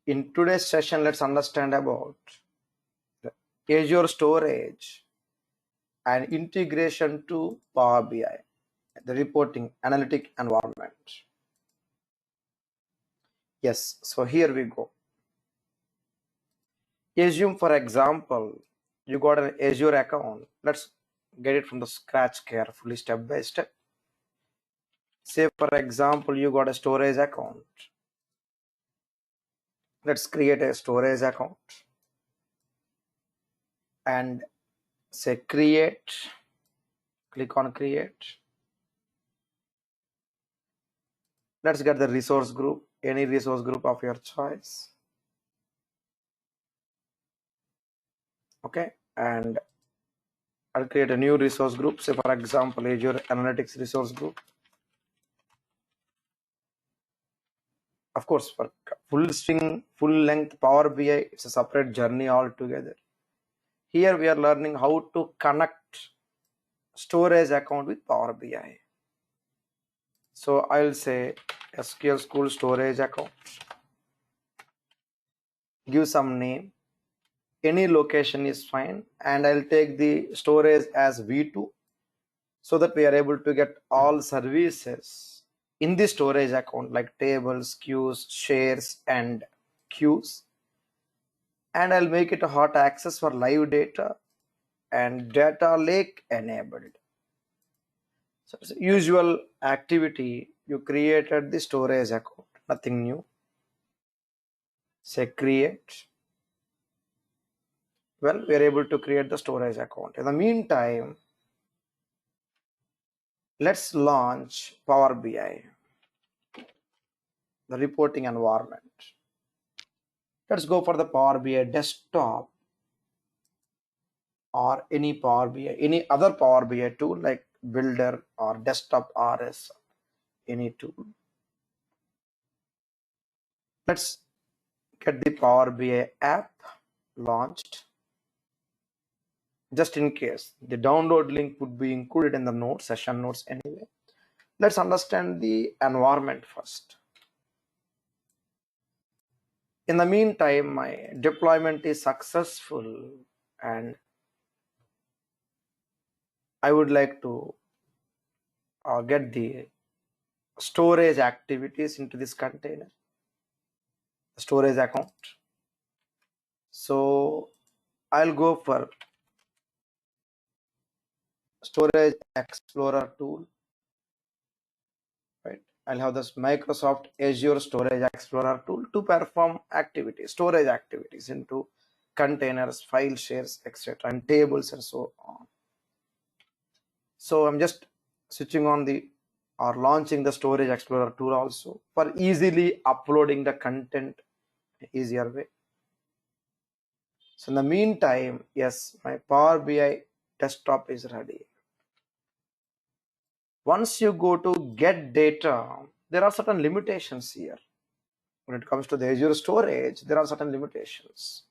In today's session, let's understand about the Azure Storage and integration to Power BI, the reporting analytic environment. Yes, so here we go. Assume, for example, you got an Azure account. Let's get it from the scratch carefully, step by step. Say, for example, you got a storage account. Let's create a storage account and say create. Click on create. Let's get the resource group, any resource group of your choice. Okay, and I'll create a new resource group. Say, for example, Azure Analytics resource group. Of course, for full length Power BI, it's a separate journey altogether. Here we are learning how to connect storage account with Power BI. So I'll say SQL School storage account. Give some name. Any location is fine, and I'll take the storage as V2 so that we are able to get all services in the storage account like tables, queues, shares, and queues. And I'll make it a hot access for live data and data lake enabled. So it's usual activity. You created the storage account, nothing new. Say create. Well, we are able to create the storage account. In the meantime, let's launch Power BI, the reporting environment. Let's go for the Power BI desktop or any Power BI, any other Power BI tool like Builder or Desktop RS, any tool. Let's get the Power BI app launched. Just in case, the download link would be included in the notes, session notes anyway. Let's understand the environment first. In the meantime, my deployment is successful and I would like to get the storage activities into this container, storage account. So I'll go for Storage Explorer tool, right? I'll have this Microsoft Azure Storage Explorer tool to perform activities, storage activities into containers, file shares, etc., and tables and so on. So I'm just switching on the or launching the Storage Explorer tool also for easily uploading the content easier way. So in the meantime, yes, my Power BI desktop is ready. Once you go to get data, there are certain limitations here. When it comes to the Azure Storage, there are certain limitations.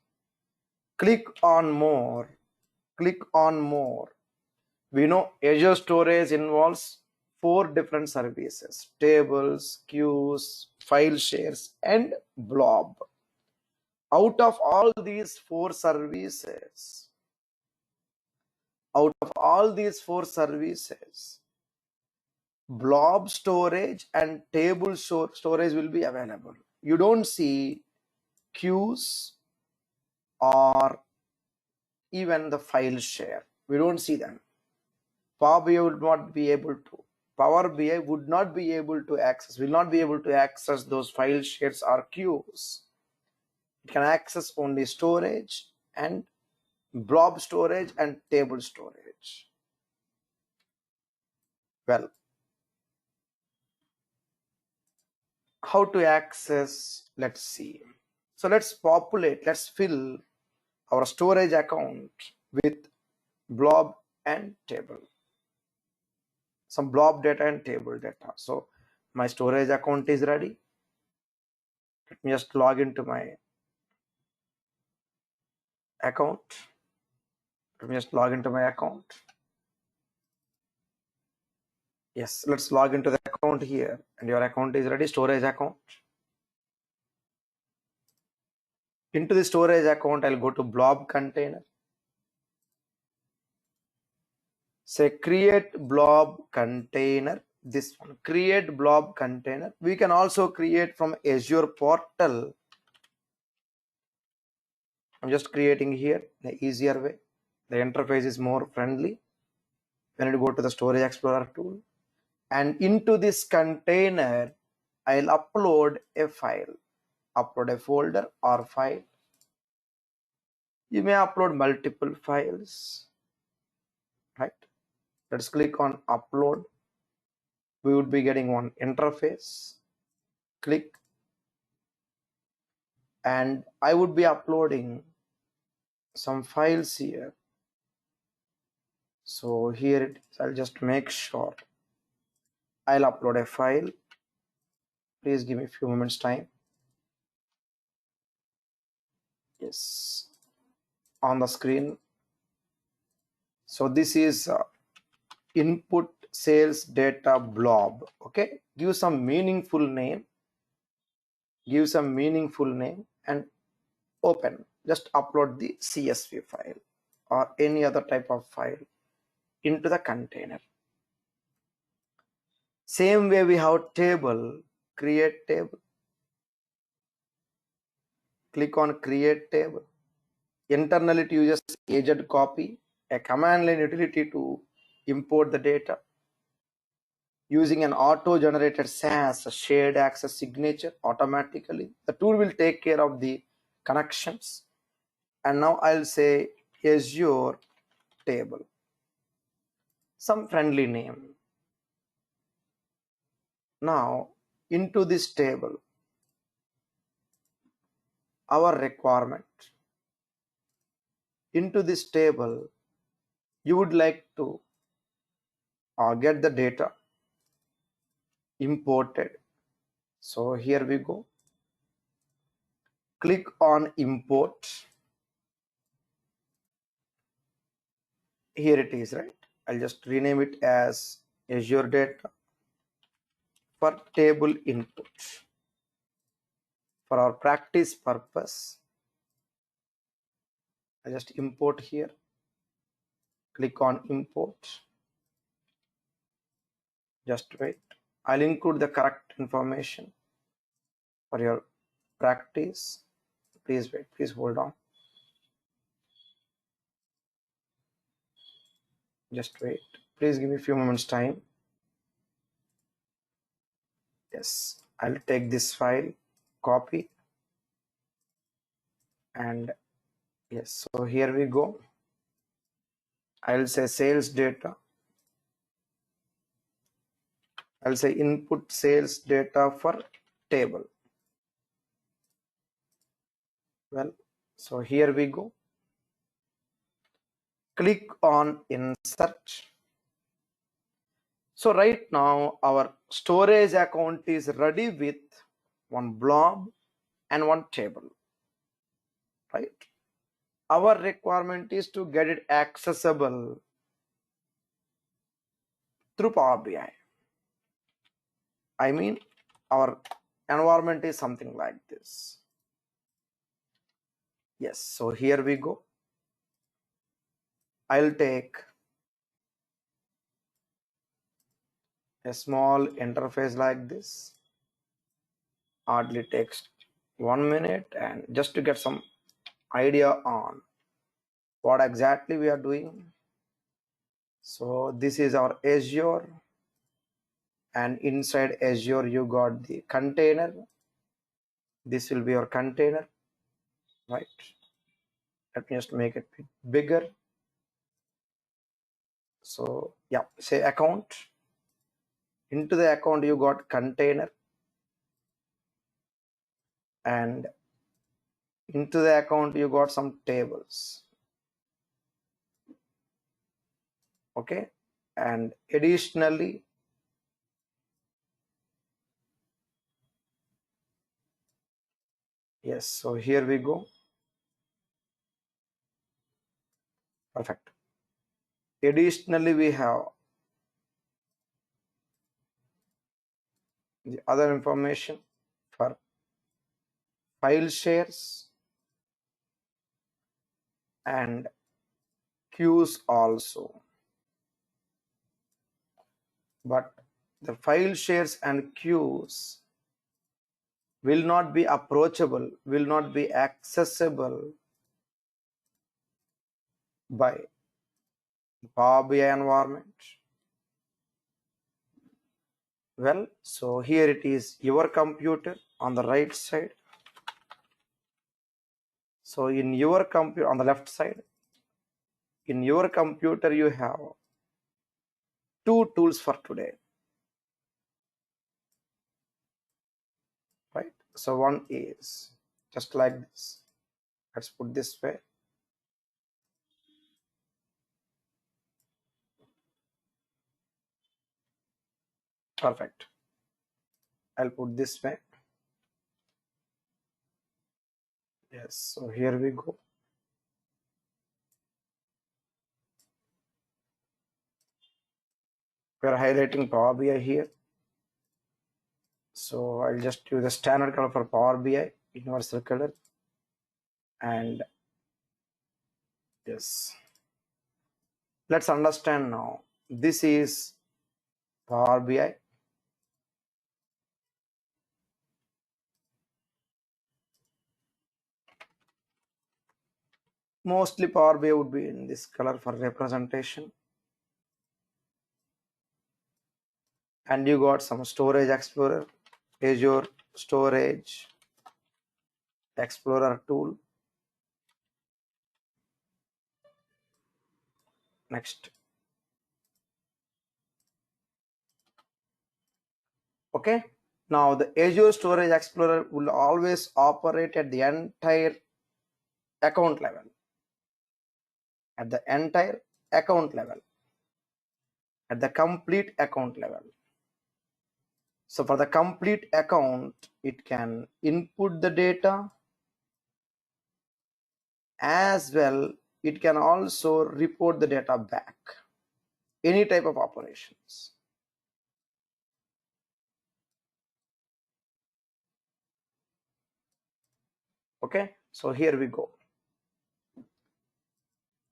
Click on more, click on more. We know Azure Storage involves 4 different services: tables, queues, file shares, and blob. Out of all these 4 services, blob storage and table storage will be available. You don't see queues or even the file share. We don't see them. Power BI would not be able to. Power BI would not be able to access, will not be able to access those file shares or queues. It can access only storage and blob storage and table storage. Well, how to access? Let's see. So let's fill our storage account with blob and table. Some blob data and table data. So my storage account is ready. Let me just log into my account. Yes, let's log into the account here, and your account is ready. Storage account. Into the storage account, I'll go to blob container. Say create blob container. This one, create blob container. We can also create from Azure portal. I'm just creating here the easier way. The interface is more friendly. When you go to the Storage Explorer tool, and into this container, I'll upload a file, upload a folder or file. You may upload multiple files, right? Let's click on upload. We would be getting one interface. Click, and I would be uploading some files here. So here it is. I'll just make sure I'll upload a file. Please give me a few moments time. Yes, on the screen. So this is input sales data blob. Okay, give some meaningful name. Give some meaningful name and open. Just upload the CSV file or any other type of file into the container. Same way we have table, create table. Click on create table. Internally it uses agent copy, a command line utility to import the data using an auto-generated SAS shared access signature automatically. The tool will take care of the connections. And now I'll say Azure table, some friendly name. Now into this table, our requirement. Into this table, you would like to get the data imported. So here we go. Click on import. Here it is, right? I'll just rename it as Azure data for table input. For our practice purpose, I just import here. Click on import. Just wait. I'll include the correct information for your practice. Please wait. Please hold on. Just wait. Please give me a few moments time. Yes, I'll take this file, copy, and yes, so here we go. I'll say sales data. I'll say input sales data for table. Well, so here we go. Click on insert. So right now our storage account is ready with one blob and one table, right? Our requirement is to get it accessible through Power BI. I mean, our environment is something like this. Yes, so here we go. I'll take a small interface like this. Hardly takes 1 minute, and just to get some idea on what exactly we are doing. So this is our Azure, and inside Azure you got the container. This will be your container, right? Let me just make it bigger. So yeah, say account. Into the account you got container, and into the account you got some tables. Okay, and additionally yes, so here we go. Perfect. Additionally we have the other information for file shares, and queues also. But the file shares and queues will not be approachable, will not be accessible by Power BI environment. Well, so here it is your computer on the right side. So in your computer on the left side, in your computer you have two tools for today, right? So one is just like this. Let's put this way. Perfect. I'll put this way. Yes, so here we go. We are highlighting Power BI here. So I'll just use the standard color for Power BI, universal color. And yes, let's understand now. This is Power BI. Mostly Power BI would be in this color for representation. And you got some storage explorer, Azure Storage Explorer tool. Next. Okay. Now the Azure Storage Explorer will always operate at the entire account level. At the entire account level. At the complete account level. So for the complete account, it can input the data, as well it can also report the data back. Any type of operations. Okay, so here we go.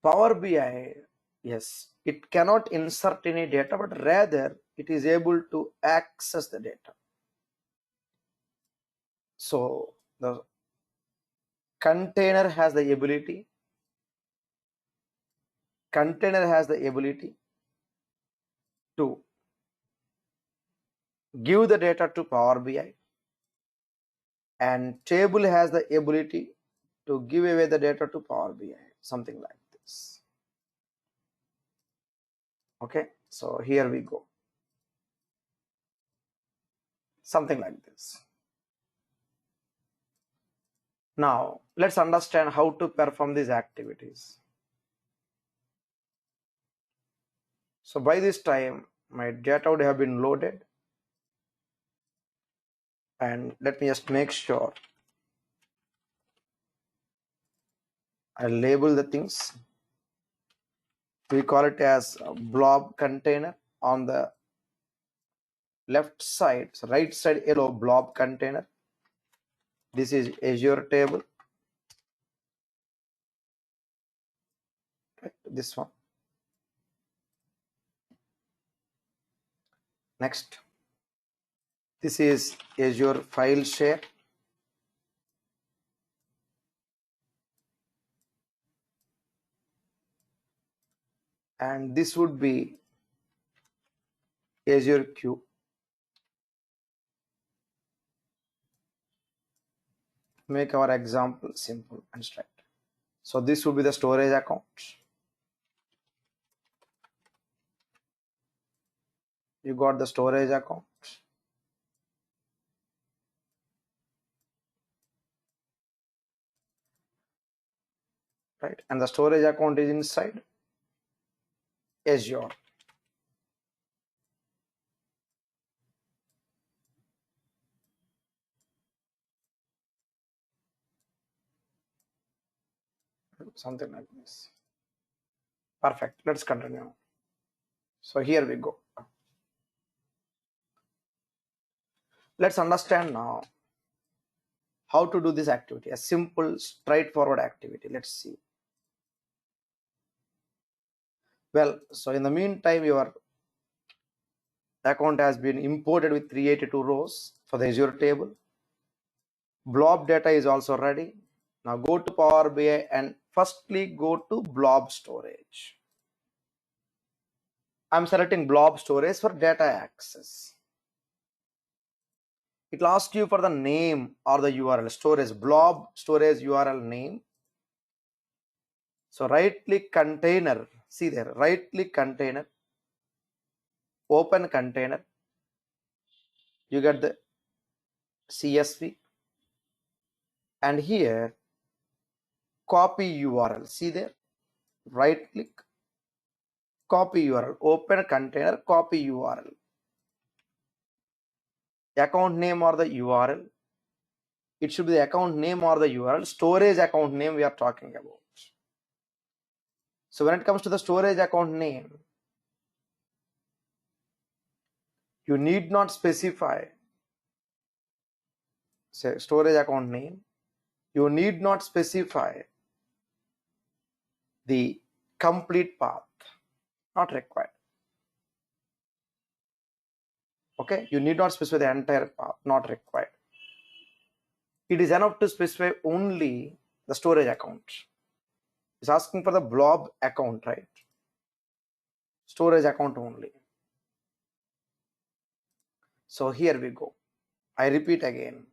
Power BI, yes, it cannot insert any data, but rather it is able to access the data. So the container has the ability to give the data to Power BI, and table has the ability to give away the data to Power BI, something like this. Okay, so here we go. Something like this. Now, let's understand how to perform these activities. So by this time, my data would have been loaded. And let me just make sure I label the things. We call it as a blob container on the left side. So right side yellow blob container. This is Azure table. Right, this one. Next, this is Azure file share. And this would be Azure queue. Make our example simple and straight. So this would be the storage account. You got the storage account. Right, and the storage account is inside Azure. Something like this. Perfect. Let's continue. So here we go. Let's understand now how to do this activity. A simple, straightforward activity. Let's see. Well, so in the meantime, your account has been imported with 382 rows for the Azure table. Blob data is also ready. Now go to Power BI and firstly go to blob storage. I'm selecting blob storage for data access. It will ask you for the name or the URL, storage, blob storage URL name. So right click container, see there, right click container, open container, you get the CSV, and here copy URL, see there, right click, copy URL, open container, copy URL, account name or the URL. It should be the account name or the URL, storage account name we are talking about. So when it comes to the storage account name, you need not specify, say storage account name, you need not specify the complete path, not required. Okay, you need not specify the entire path, not required. It is enough to specify only the storage account. It's asking for the blob account, right? Storage account only. So here we go. I repeat again.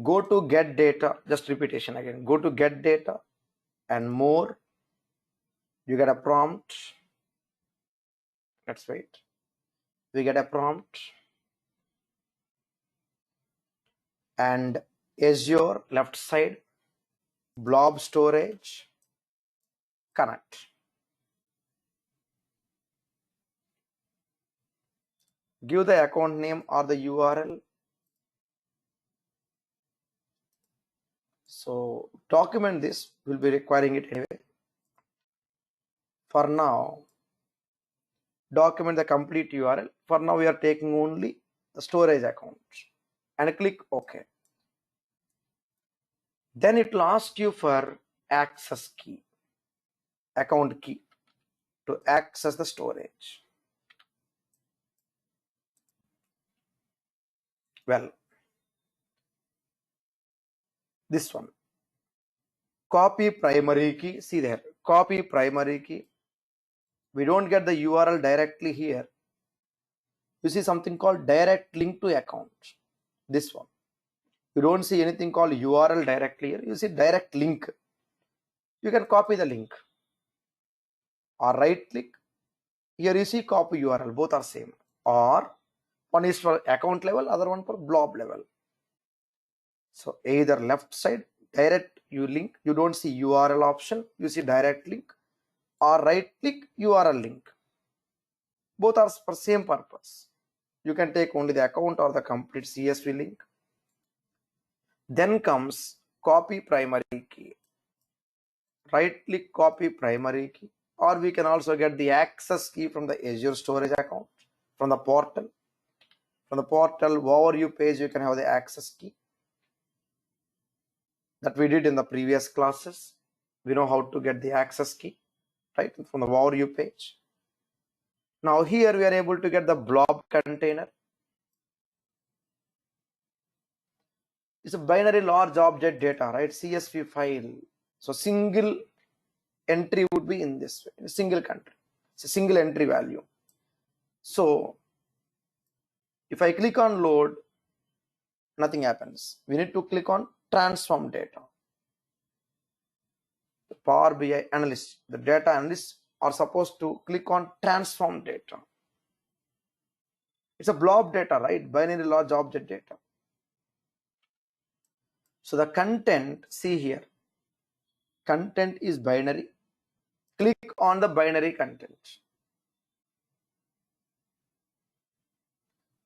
Go to get data, just repetition again. Go to get data and more. You get a prompt. Let's wait. We get a prompt. And Azure left side, blob storage, connect. Give the account name or the URL. So document this, we'll be requiring it anyway. For now, document the complete URL. For now, we are taking only the storage account and click OK. Then it will ask you for access key, account key to access the storage. Well, this one, copy primary key, see there, copy primary key. We don't get the URL directly here. You see something called direct link to account, this one. You don't see anything called URL directly here. You see direct link. You can copy the link or right click. Here you see copy URL, both are same. Or one is for account level, other one for blob level. So either left side, direct you link, you don't see URL option, you see direct link, or right click URL link. Both are for same purpose. You can take only the account or the complete CSV link. Then comes copy primary key. Right click copy primary key, or we can also get the access key from the Azure Storage account, from the portal. From the portal overview page, you can have the access key that we did in the previous classes. We know how to get the access key, right, from the overview page. Now here we are able to get the blob container. It's a binary large object data, right, CSV file. So single entry would be in this way, in a single country. It's a single entry value. So if I click on load, nothing happens. We need to click on transform data. The Power BI analyst, the data analysts are supposed to click on transform data. It's a blob data, right? Binary large object data. So the content, see here, content is binary. Click on the binary content.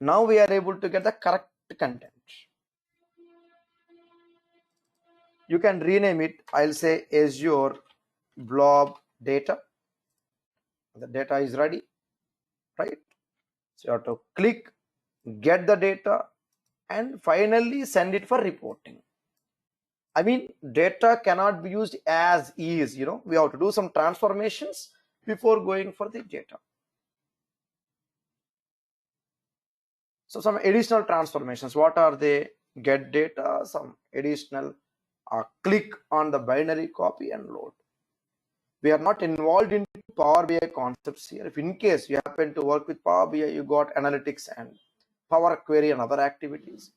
Now we are able to get the correct content. You can rename it. I'll say Azure blob data. The data is ready, right? So you have to click, get the data, and finally send it for reporting. I mean, data cannot be used as is, we have to do some transformations before going for the data. So some additional transformations, what are they? Get data, some additional click on the binary copy and load. We are not involved in Power BI concepts here. If in case you happen to work with Power BI, you got analytics and Power Query and other activities.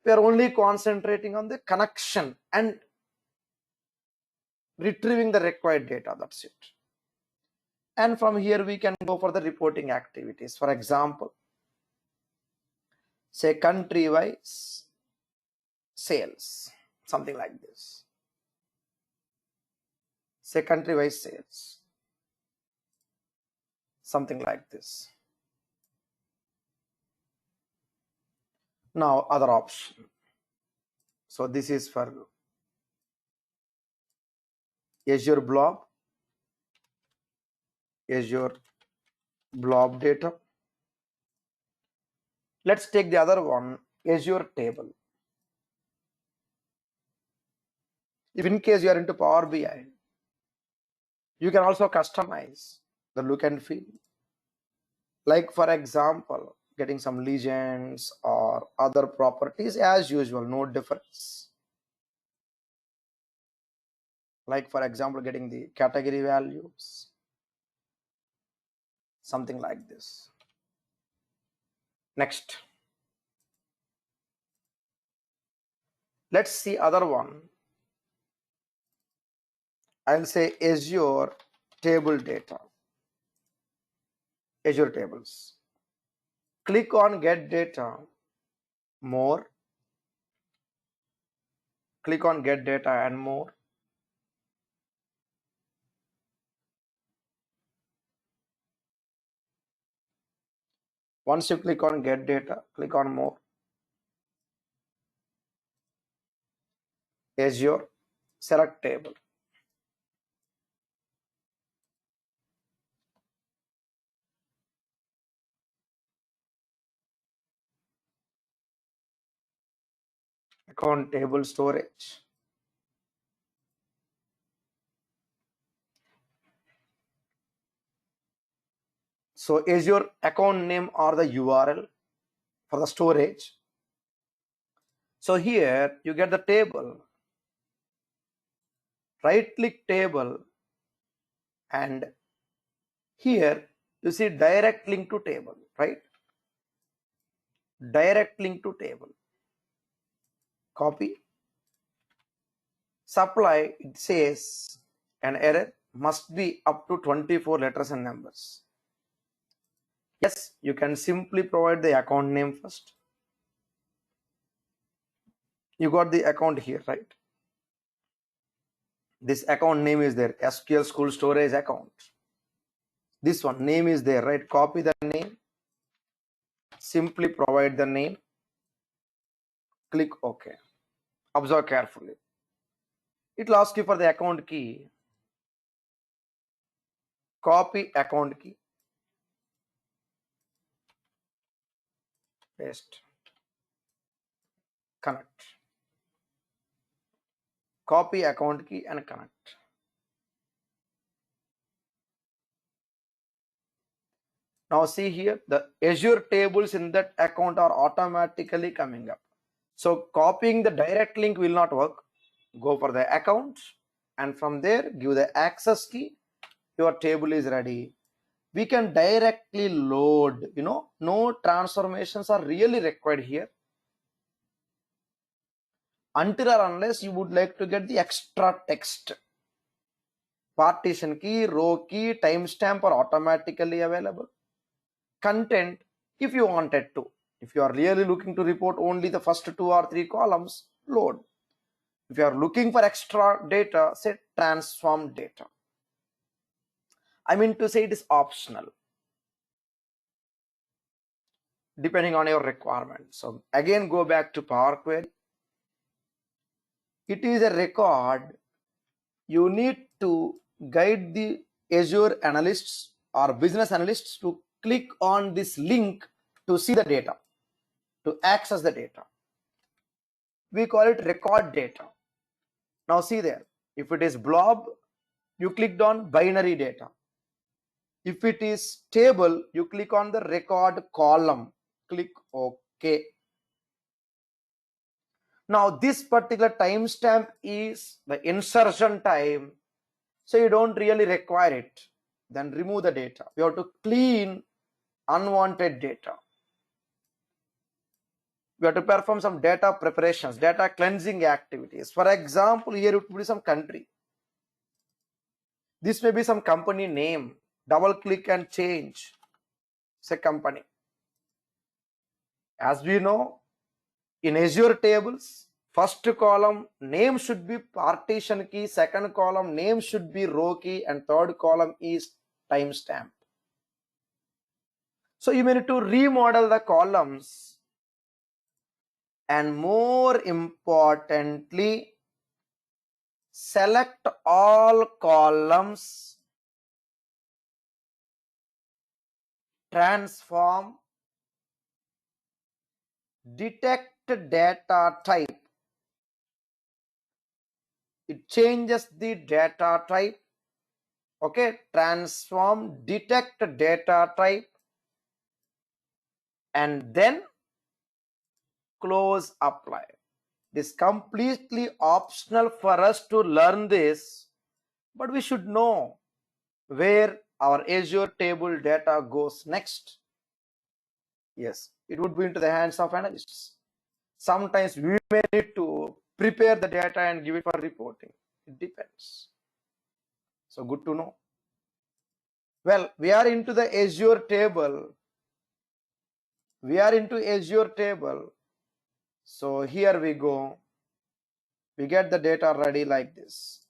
We are only concentrating on the connection and retrieving the required data, that's it. And from here we can go for the reporting activities. For example, say country-wise sales, something like this. Say country-wise sales, something like this. Now other option. So this is for Azure Blob, Azure Blob data. Let's take the other one, Azure Table. If in case you are into Power BI, you can also customize the look and feel. Like for example, getting some legends or other properties as usual, no difference. Like for example, getting the category values, something like this. Next, let's see other one. I'll say Azure Table Data, Azure Tables. Click on Get Data, More. Click on Get Data and More. Once you click on Get Data, click on More. Azure, select Table. Account Table Storage. So Azure account name or the URL for the storage. So here you get the table, right click table, and here you see direct link to table, right? Direct link to table. Copy. Supply, it says an error must be up to 24 letters and numbers. Yes, you can simply provide the account name first. You got the account here, right? This account name is there, SQL School Storage account. This one name is there, right? Copy the name, simply provide the name, click OK. Observe carefully. It will ask you for the account key. Copy account key, paste, connect. Copy account key and connect. Now see here, the Azure tables in that account are automatically coming up. So copying the direct link will not work. Go for the account and from there give the access key. Your table is ready. We can directly load, no transformations are really required here. Until or unless you would like to get the extra text. Partition key, row key, timestamp are automatically available. Content, if you wanted to. If you are really looking to report only the first 2 or 3 columns, load. If you are looking for extra data, say transform data. I mean to say it is optional, depending on your requirement. So again, go back to Power Query. It is a record. You need to guide the Azure analysts or business analysts to click on this link to see the data, to access the data. We call it record data. Now see there, if it is blob, you clicked on binary data. If it is table, you click on the record column, click OK. Now this particular timestamp is the insertion time, so you don't really require it. Then remove the data. We have to clean unwanted data. We have to perform some data preparations, data cleansing activities. For example, here it would be some country. This may be some company name. Double click and change. Say company. As we know, in Azure tables, first column name should be partition key, second column name should be row key, and third column is timestamp. So you may need to remodel the columns, and more importantly, select all columns, transform, detect data type. It changes the data type. Okay, transform, detect data type, and then close apply. This is completely optional for us to learn this, but we should know where our Azure table data goes next. Yes, it would be into the hands of analysts. Sometimes we may need to prepare the data and give it for reporting. It depends. So good to know. Well, we are into the Azure table. We are into Azure table. So here we go. We get the data ready like this.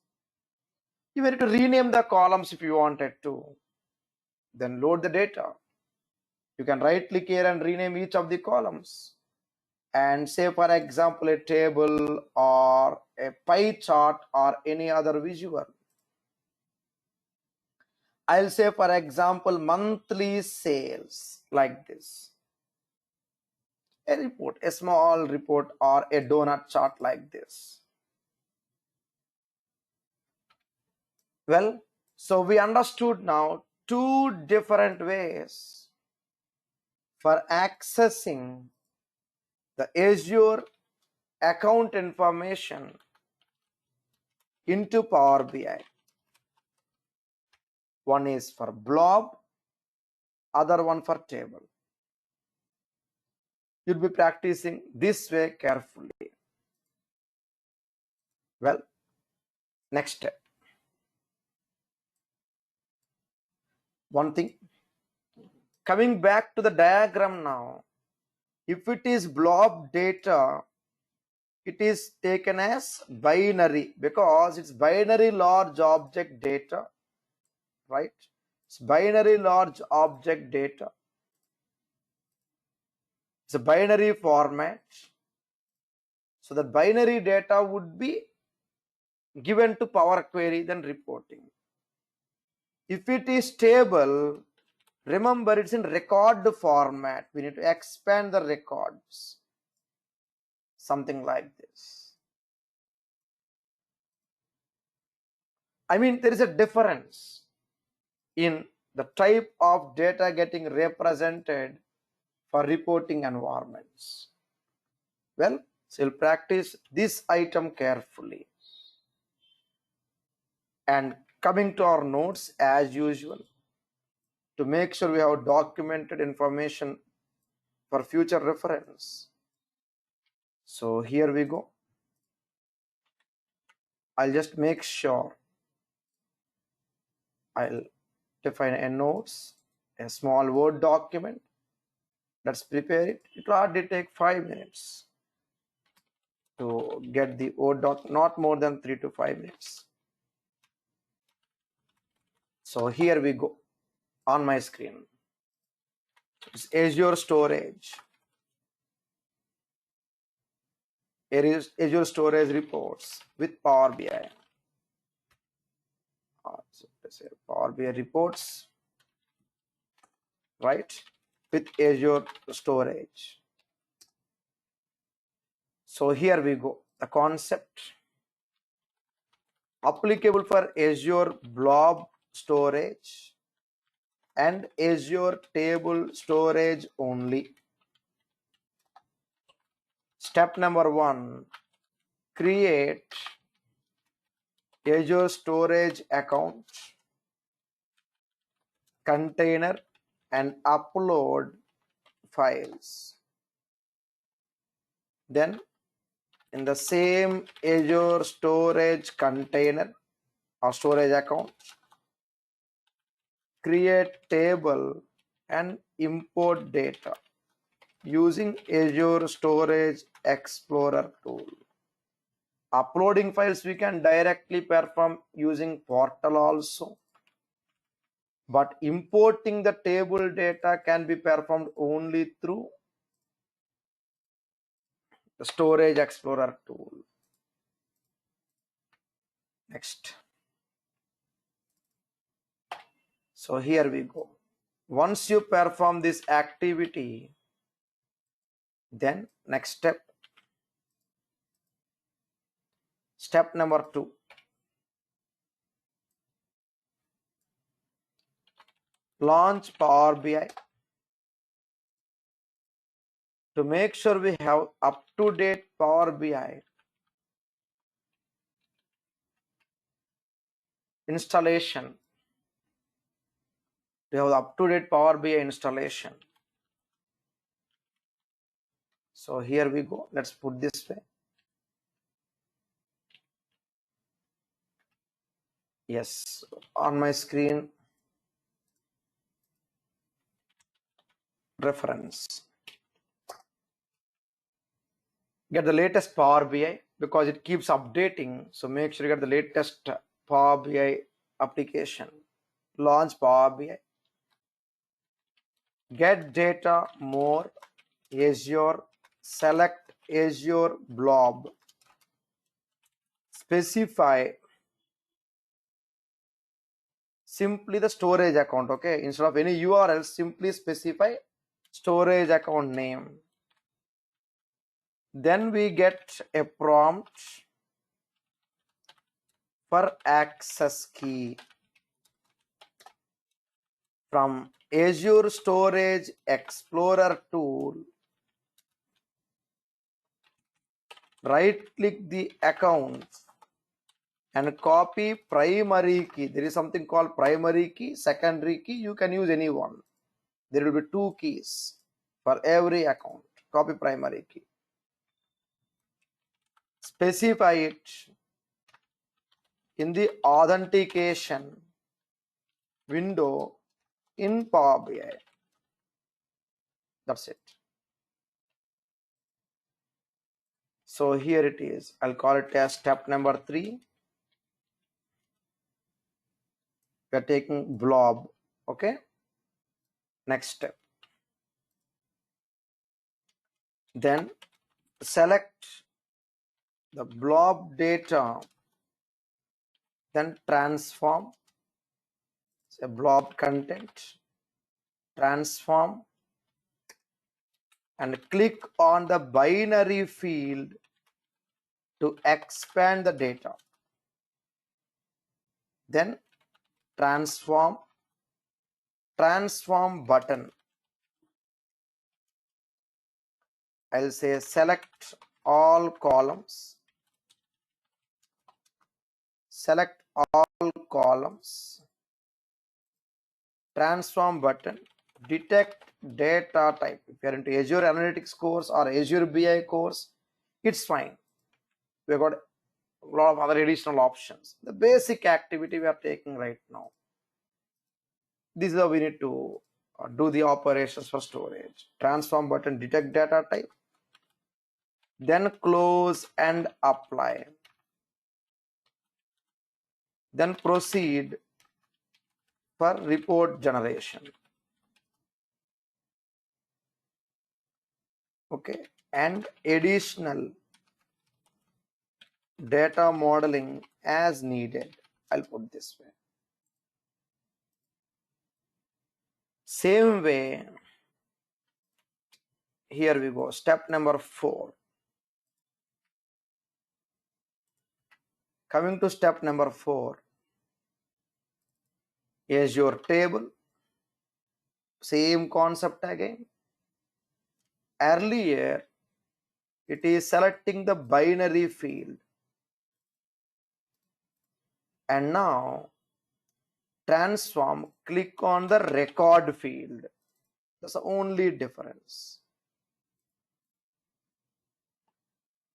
You need to rename the columns if you wanted to. Then load the data. You can right click here and rename each of the columns. And say, for example, a table or a pie chart or any other visual. I'll say, for example, monthly sales like this. A report, a small report or a donut chart like this. Well, so we understood now two different ways for accessing the Azure account information into Power BI. One is for blob, other one for table. You'll be practicing this way carefully. Well, next step. One thing, coming back to the diagram now, if it is blob data, it is taken as binary because it's binary large object data, right? It's binary large object data. It's a binary format. So the binary data would be given to Power Query, then reporting. If it is table, remember it's in record format. We need to expand the records. Something like this. I mean, there is a difference in the type of data getting represented for reporting environments. Well, so you'll practice this item carefully. And coming to our notes as usual, to make sure we have documented information for future reference. So here we go. I'll just make sure I'll define a notes, a small Word document. Let's prepare it. It will hardly take 5 minutes to get the Word doc, not more than 3 to 5 minutes. So here we go on my screen. It's Azure Storage. Azure Storage reports with Power BI. So let's say Power BI reports, right, with Azure Storage. So here we go. The concept. applicable for Azure Blob Storage and Azure Table Storage only. Step number 1, create Azure Storage account, container, and upload files. Then in the same Azure Storage container or storage account, create table and import data using Azure Storage Explorer tool. Uploading files we can directly perform using portal also, but importing the table data can be performed only through the Storage Explorer tool. Next. So here we go. Once you perform this activity, then next step, step number 2. Launch Power BI. To make sure we have up-to-date Power BI installation, we have the up-to-date Power BI installation. So here we go. Let's put this way. Yes, on my screen, reference. Get the latest Power BI because it keeps updating. So make sure you get the latest Power BI application. Launch Power BI. Get data more Azure. Select Azure Blob. Specify simply the storage account. Okay, instead of any URL, simply specify storage account name. Then we get a prompt for access key from Azure Storage Explorer tool. Right click the account and copy primary key. There is something called primary key, secondary key. You can use any one. There will be 2 keys for every account. Copy primary key. Specify it in the authentication window in Power BI. That's it. So here it is. I'll call it as step number 3. We are taking blob. Okay. Next step. Then select the blob data. Then transform. Say blob content. Transform. And click on the binary field to expand the data. Then transform button. I'll say select all columns. Select all columns. Transform button. Detect data type. If you are into Azure Analytics course or Azure BI course, it's fine. We've got a lot of other additional options. The basic activity we are taking right now. This is how we need to do the operations for storage. Transform button, detect data type. Then close and apply. Then proceed for report generation. Okay, and additional data modeling as needed. I'll put this way. Same way, here we go. Step number 4. Coming to step number 4, Azure table. Same concept again. Earlier, it is selecting the binary field. And now, transform, click on the record field. That's the only difference.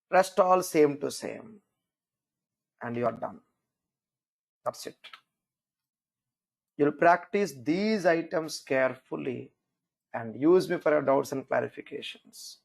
Rest all same to same. And you are done. That's it. You'll practice these items carefully and use me for your doubts and clarifications.